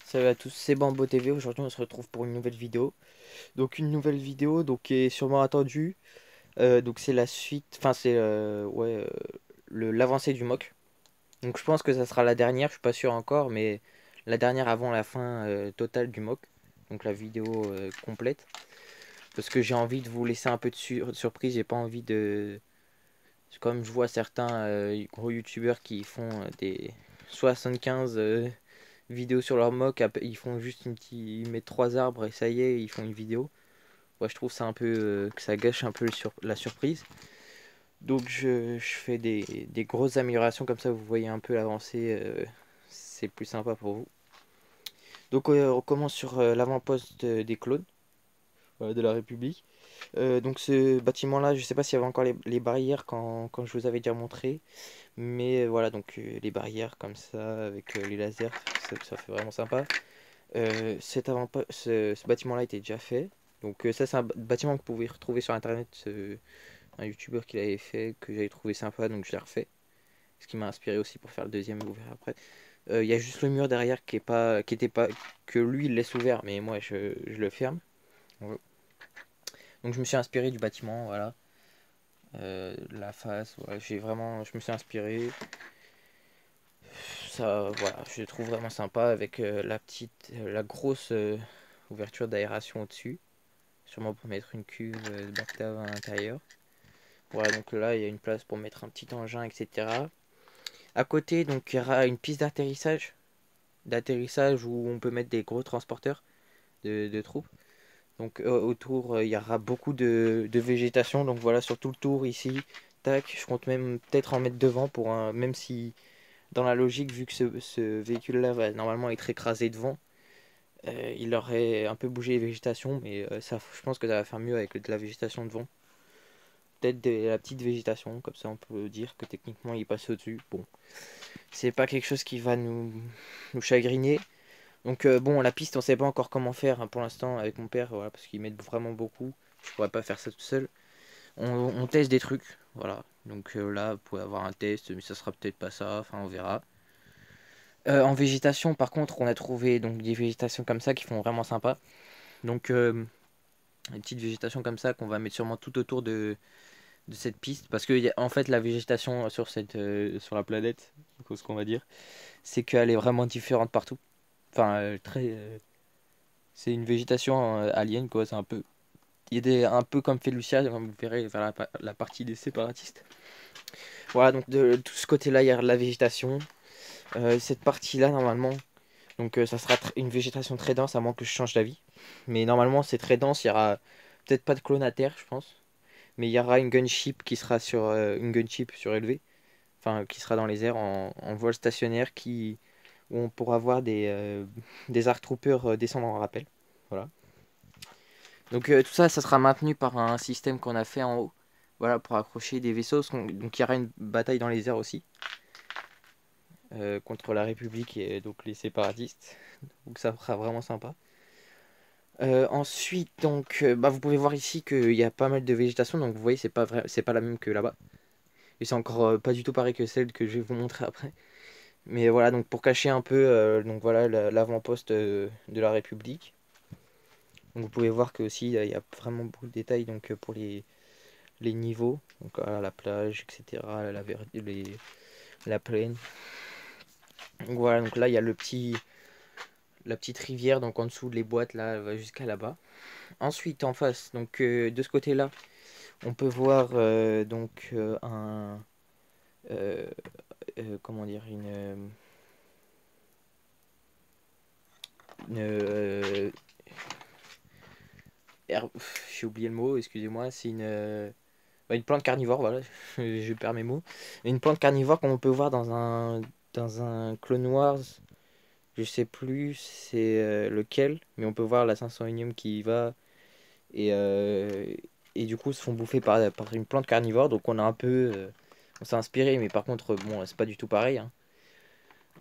Salut à tous, c'est Bambo TV. Aujourd'hui, on se retrouve pour une nouvelle vidéo. Donc, une nouvelle vidéo qui est sûrement attendue. Donc, c'est la suite, enfin, c'est l'avancée du mock. Donc, je pense que ça sera la dernière, je suis pas sûr encore, mais la dernière avant la fin totale du mock. Donc, la vidéo complète. Parce que j'ai envie de vous laisser un peu de surprise. J'ai pas envie de. Comme je vois certains gros youtubeurs qui font des 75 vidéo sur leur mock, ils font juste ils mettent trois arbres et ça y est, ils font une vidéo. Ouais, je trouve ça un peu que ça gâche un peu la surprise. Donc je fais des grosses améliorations comme ça, vous voyez un peu l'avancée, c'est plus sympa pour vous. Donc on commence sur l'avant-poste des clones de la République. Donc ce bâtiment-là, je sais pas s'il y avait encore les barrières quand je vous avais déjà montré, mais voilà, donc les barrières comme ça avec les lasers, ça fait vraiment sympa. Ce bâtiment-là était déjà fait. Donc ça c'est un bâtiment que vous pouvez retrouver sur internet, un youtubeur qui l'avait fait, que j'avais trouvé sympa, donc je l'ai refait. Ce qui m'a inspiré aussi pour faire le deuxième, vous verrez après. Il y a juste le mur derrière qui était pas, que lui il laisse ouvert, mais moi je le ferme. Ouais. Donc je me suis inspiré du bâtiment, voilà. La face, ouais, je me suis inspiré. Ça, voilà, je le trouve vraiment sympa avec la grosse ouverture d'aération au-dessus. Sûrement pour mettre une cuve de Bactave à l'intérieur. Voilà, donc là, il y a une place pour mettre un petit engin, etc. À côté, donc, il y aura une piste d'atterrissage où on peut mettre des gros transporteurs de troupes. Donc autour, il y aura beaucoup de végétation. Donc voilà, sur tout le tour ici, tac, je compte même peut-être en mettre devant pour même si dans la logique, vu que ce véhicule-là va normalement être écrasé devant, il aurait un peu bougé les végétations, mais ça, je pense que ça va faire mieux avec de la végétation devant. Peut-être de la petite végétation, comme ça on peut dire que techniquement il passe au-dessus. Bon, c'est pas quelque chose qui va nous chagriner. Donc bon, la piste on sait pas encore comment faire hein, pour l'instant avec mon père, voilà, parce qu'il m'aide vraiment beaucoup. Je pourrais pas faire ça tout seul. On teste des trucs, voilà. Donc là, vous pouvez avoir un test, mais ça sera peut-être pas ça, enfin on verra. En végétation, par contre, on a trouvé donc des végétations comme ça qui font vraiment sympa. Donc des petites végétations comme ça qu'on va mettre sûrement tout autour de cette piste parce que en fait la végétation sur la planète, ce qu'on va dire, c'est qu'elle est vraiment différente partout. Enfin c'est une végétation alien quoi, c'est un peu il y a un peu comme Felucia, comme vous verrez vers la partie des séparatistes. Voilà, donc de tout ce côté-là, il y a de la végétation. Cette partie-là, normalement, donc ça sera une végétation très dense, à moins que je change d'avis. Mais normalement, c'est très dense, il y aura peut-être pas de clone à terre, je pense. Mais il y aura une gunship qui sera une gunship surélevée. Enfin qui sera dans les airs en vol stationnaire où on pourra voir des ARC Troopers descendre en rappel. Voilà. Donc tout ça, ça sera maintenu par un système qu'on a fait en haut. Voilà, pour accrocher des vaisseaux. Donc il y aura une bataille dans les airs aussi. Contre la République et donc les séparatistes. Donc ça sera vraiment sympa. Ensuite, donc, bah, vous pouvez voir ici qu'il y a pas mal de végétation. Donc vous voyez, c'est pas la même que là-bas. Et c'est encore pas du tout pareil que celle que je vais vous montrer après. Mais voilà, donc pour cacher un peu, donc voilà l'avant-poste de la République. Donc vous pouvez voir que aussi il y a vraiment beaucoup de détails donc pour les niveaux, donc voilà, la plage, etc. La plaine. Donc voilà, donc là il y a la petite rivière, donc en dessous les boîtes là, elle va jusqu'à là-bas. Ensuite en face, donc de ce côté-là, on peut voir donc euh, comment dire une j'ai oublié le mot, excusez-moi, c'est une plante carnivore, voilà, je perds mes mots. Une plante carnivore comme on peut voir dans un Clone Wars, je sais plus c'est lequel, mais on peut voir la 501ème qui y va et, euh, et du coup se font bouffer par une plante carnivore, donc on a un peu, on s'est inspiré, mais par contre, bon, c'est pas du tout pareil, hein.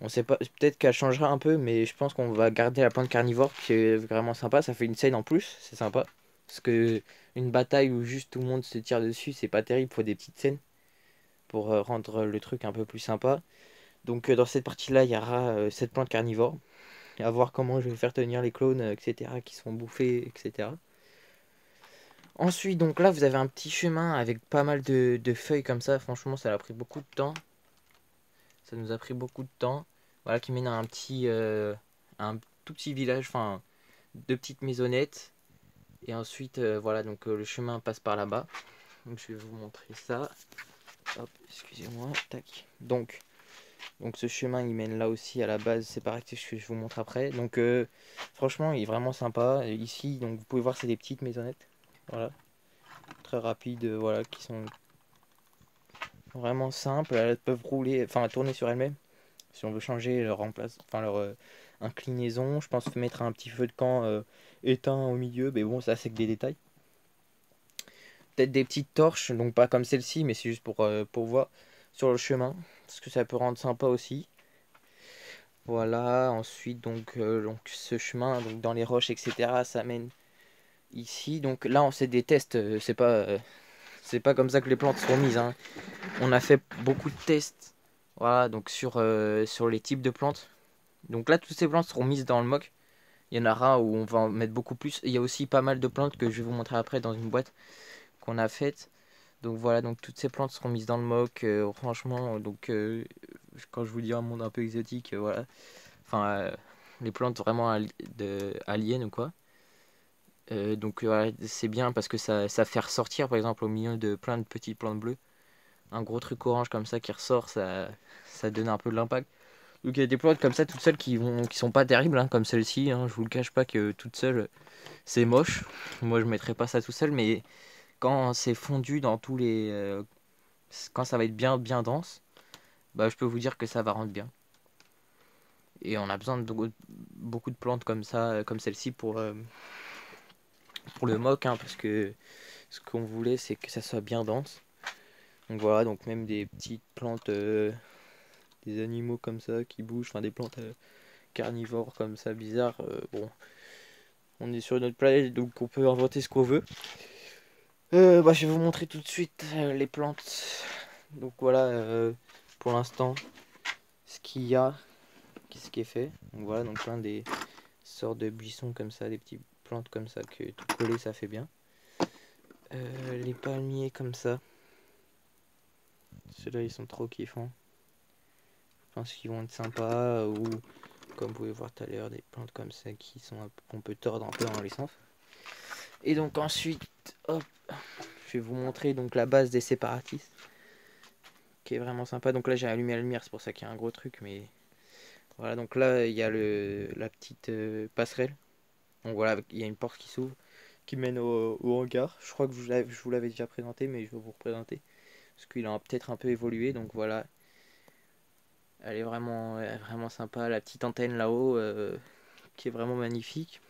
On sait pas, peut-être qu'elle changera un peu, mais je pense qu'on va garder la plante carnivore qui est vraiment sympa. Ça fait une scène en plus, c'est sympa. Parce que une bataille où juste tout le monde se tire dessus, c'est pas terrible. Faut des petites scènes pour rendre le truc un peu plus sympa. Donc dans cette partie-là, il y aura cette plante carnivore. à voir comment je vais faire tenir les clones, etc., qui sont bouffés, etc. Ensuite, donc là, vous avez un petit chemin avec pas mal de feuilles comme ça. Franchement, ça a pris beaucoup de temps. Ça nous a pris beaucoup de temps. Voilà, qui mène à un tout petit village, enfin, deux petites maisonnettes. Et ensuite, voilà, donc le chemin passe par là-bas. Donc je vais vous montrer ça. Hop, excusez-moi, tac. Donc ce chemin, il mène là aussi à la base séparatiste que je vous montre après. Donc franchement, il est vraiment sympa. Ici, donc vous pouvez voir, c'est des petites maisonnettes. Voilà, très rapides, voilà, qui sont vraiment simples. Elles peuvent rouler, enfin tourner sur elles-mêmes. Si on veut changer leur leur inclinaison, je pense mettre un petit feu de camp éteint au milieu, mais bon, ça c'est que des détails. Peut-être des petites torches, donc pas comme celle-ci, mais c'est juste pour voir sur le chemin, parce que ça peut rendre sympa aussi. Voilà, ensuite donc ce chemin donc dans les roches, etc., ça mène ici. Donc là on fait des tests, c'est pas comme ça que les plantes seront mises, hein. On a fait beaucoup de tests, voilà, donc sur les types de plantes. Donc là toutes ces plantes seront mises dans le mock. Il y en aura où on va en mettre beaucoup plus. Il y a aussi pas mal de plantes que je vais vous montrer après dans une boîte qu'on a faite. Donc voilà, donc toutes ces plantes seront mises dans le mock. Franchement, donc quand je vous dis un monde un peu exotique, voilà. Enfin, les plantes vraiment aliens ou quoi. Donc voilà, c'est bien parce que ça fait ressortir, par exemple, au milieu de plein de petites plantes bleues, un gros truc orange comme ça qui ressort, ça donne un peu de l'impact. Donc il y a des plantes comme ça toutes seules qui sont pas terribles, hein, comme celle-ci, hein. Je vous le cache pas que toute seule c'est moche. Moi je mettrais pas ça tout seul, mais quand c'est fondu dans tous les. Quand ça va être bien bien dense, bah je peux vous dire que ça va rendre bien. Et on a besoin de beaucoup de plantes comme ça, comme celle-ci pour le mock, hein, parce que ce qu'on voulait c'est que ça soit bien dense. Donc voilà, donc même des petites plantes, des animaux comme ça qui bougent, enfin des plantes carnivores comme ça bizarres. Bon, on est sur notre planète donc on peut inventer ce qu'on veut. Bah, je vais vous montrer tout de suite les plantes. Donc voilà, pour l'instant, ce qu'il y a, qu'est-ce qui est fait. Donc voilà, donc plein des sortes de buissons comme ça, des petites plantes comme ça que tout collé ça fait bien. Les palmiers comme ça. Ceux-là ils sont trop kiffants. Je pense qu'ils vont être sympas. Ou comme vous pouvez voir tout à l'heure, des plantes comme ça qu'on peut tordre un peu dans les sens. Et donc ensuite, hop, je vais vous montrer donc la base des séparatistes, qui est vraiment sympa. Donc là j'ai allumé la lumière, c'est pour ça qu'il y a un gros truc, mais voilà, donc là il y a la petite passerelle. Donc voilà, il y a une porte qui s'ouvre, qui mène au hangar. Je crois que je vous l'avais déjà présenté, mais je vais vous représenter, parce qu'il a peut-être un peu évolué. Donc voilà, elle est vraiment sympa. La petite antenne là-haut, qui est vraiment magnifique.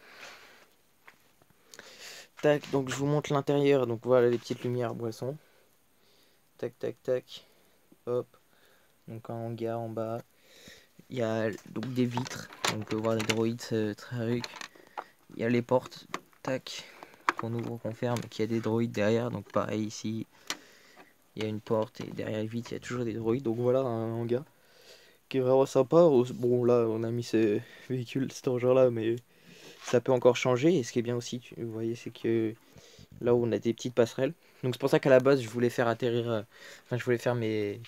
Tac, donc je vous montre l'intérieur. Donc voilà les petites lumières boissons. Tac, tac, tac. Hop. Donc un hangar en bas. Il y a donc des vitres. On peut voir des droïdes Traruk. Il y a les portes. Tac. Qu'on ouvre, qu'on ferme. Qu'il y a des droïdes derrière. Donc pareil ici. Il y a une porte et derrière les vitres, il y a toujours des droïdes. Donc voilà un hangar qui est vraiment sympa. Bon là on a mis ce véhicule, cet engin là, mais ça peut encore changer. Et ce qui est bien aussi, vous voyez, c'est que là où on a des petites passerelles. Donc c'est pour ça qu'à la base je voulais faire atterrir, enfin je voulais faire mes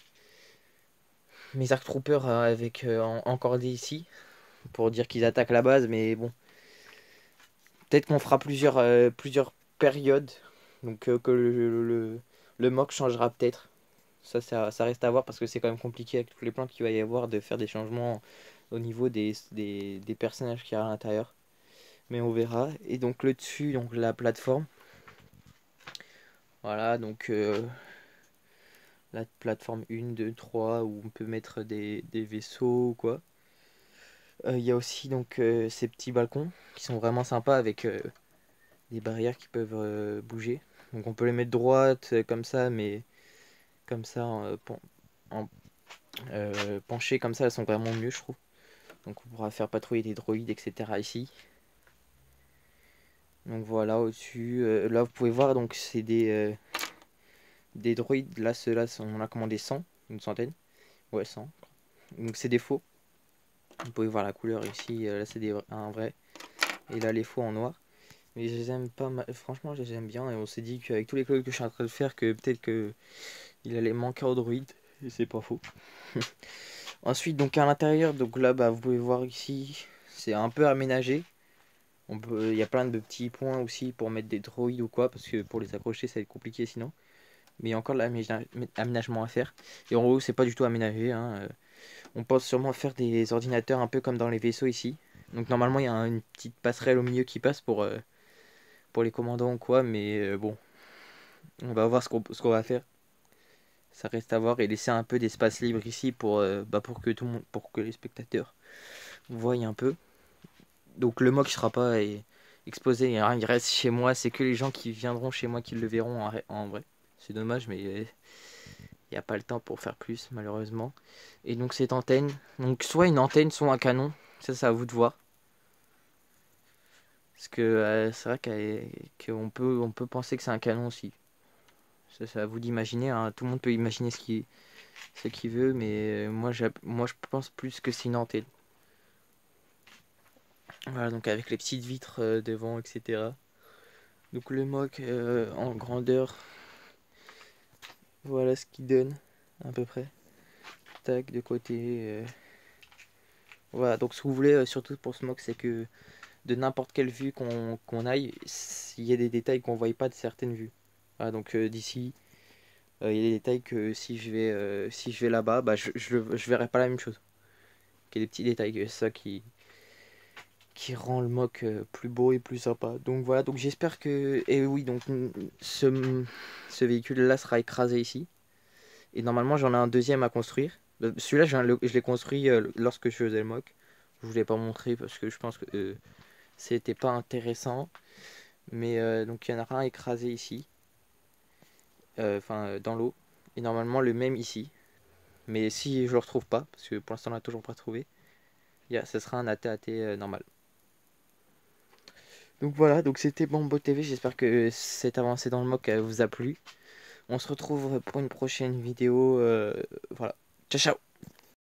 Arc Troopers avec encordés ici pour dire qu'ils attaquent la base, mais bon, peut-être qu'on fera plusieurs périodes, donc que le mock changera peut-être. Ça reste à voir parce que c'est quand même compliqué avec tous les plans qu'il va y avoir de faire des changements au niveau des personnages qu'il y a à l'intérieur. Mais on verra. Et donc le dessus, donc la plateforme. Voilà, donc la plateforme 1, 2, 3 où on peut mettre des vaisseaux ou quoi. Il y a aussi donc ces petits balcons qui sont vraiment sympas avec des barrières qui peuvent bouger. Donc on peut les mettre droite comme ça, mais comme ça en penché comme ça, elles sont vraiment mieux, je trouve. Donc on pourra faire patrouiller des droïdes, etc. ici. Donc voilà, au-dessus, là vous pouvez voir, donc c'est des droïdes. Là, ceux-là, on a commandé 100, une centaine. Ouais, 100. Donc c'est des faux. Vous pouvez voir la couleur ici, là c'est un vrai, et là les faux en noir. Mais je les aime pas mal, franchement je les aime bien, et on s'est dit qu'avec tous les codes que je suis en train de faire, que peut-être que il allait manquer Android, et c'est pas faux. Ensuite donc à l'intérieur, donc là bah, vous pouvez voir ici, c'est un peu aménagé. Il y a plein de petits points aussi pour mettre des droïdes ou quoi, parce que pour les accrocher ça va être compliqué sinon. Mais il y a encore de l'aménagement à faire. Et en haut c'est pas du tout aménagé, hein. On pense sûrement faire des ordinateurs un peu comme dans les vaisseaux ici. Donc normalement il y a une petite passerelle au milieu qui passe pour les commandants ou quoi, mais bon, on va voir ce qu'on va faire. Ça reste à voir et laisser un peu d'espace libre ici pour que tout le monde, pour que les spectateurs voient un peu. Donc le mock ne sera pas exposé, il reste chez moi, c'est que les gens qui viendront chez moi qui le verront en vrai. C'est dommage, mais il n'y a pas le temps pour faire plus malheureusement. Et donc cette antenne, donc soit une antenne, soit un canon, ça c'est à vous de voir. Parce que c'est vrai qu'on peut penser que c'est un canon aussi. Ça, c'est à vous d'imaginer, hein. Tout le monde peut imaginer ce qu'il veut, mais moi je pense plus que c'est une antenne. Voilà, donc avec les petites vitres devant, etc. Donc le mock en grandeur, voilà ce qu'il donne à peu près. Tac, de côté. Voilà, donc ce que vous voulez surtout pour ce mock, c'est que de n'importe quelle vue qu'on aille, il y a des détails qu'on ne voit pas de certaines vues. Voilà, donc d'ici, il y a des détails que si je vais là-bas, bah, je verrai pas la même chose. Il y a des petits détails, c'est ça qui rend le mock plus beau et plus sympa. Donc voilà, donc j'espère que... Et oui, donc ce véhicule-là sera écrasé ici. Et normalement, j'en ai un deuxième à construire. Celui-là, je l'ai construit lorsque je faisais le mock. Je ne vous l'ai pas montré parce que je pense que c'était pas intéressant. Mais donc, il y en a un écrasé ici. Enfin, dans l'eau. Et normalement, le même ici. Mais si je le retrouve pas, parce que pour l'instant, on l'a toujours pas trouvé, ce sera un AT-AT normal. Donc voilà, donc c'était Bambo TV. J'espère que cette avancée dans le mock vous a plu. On se retrouve pour une prochaine vidéo. Voilà. Ciao, ciao!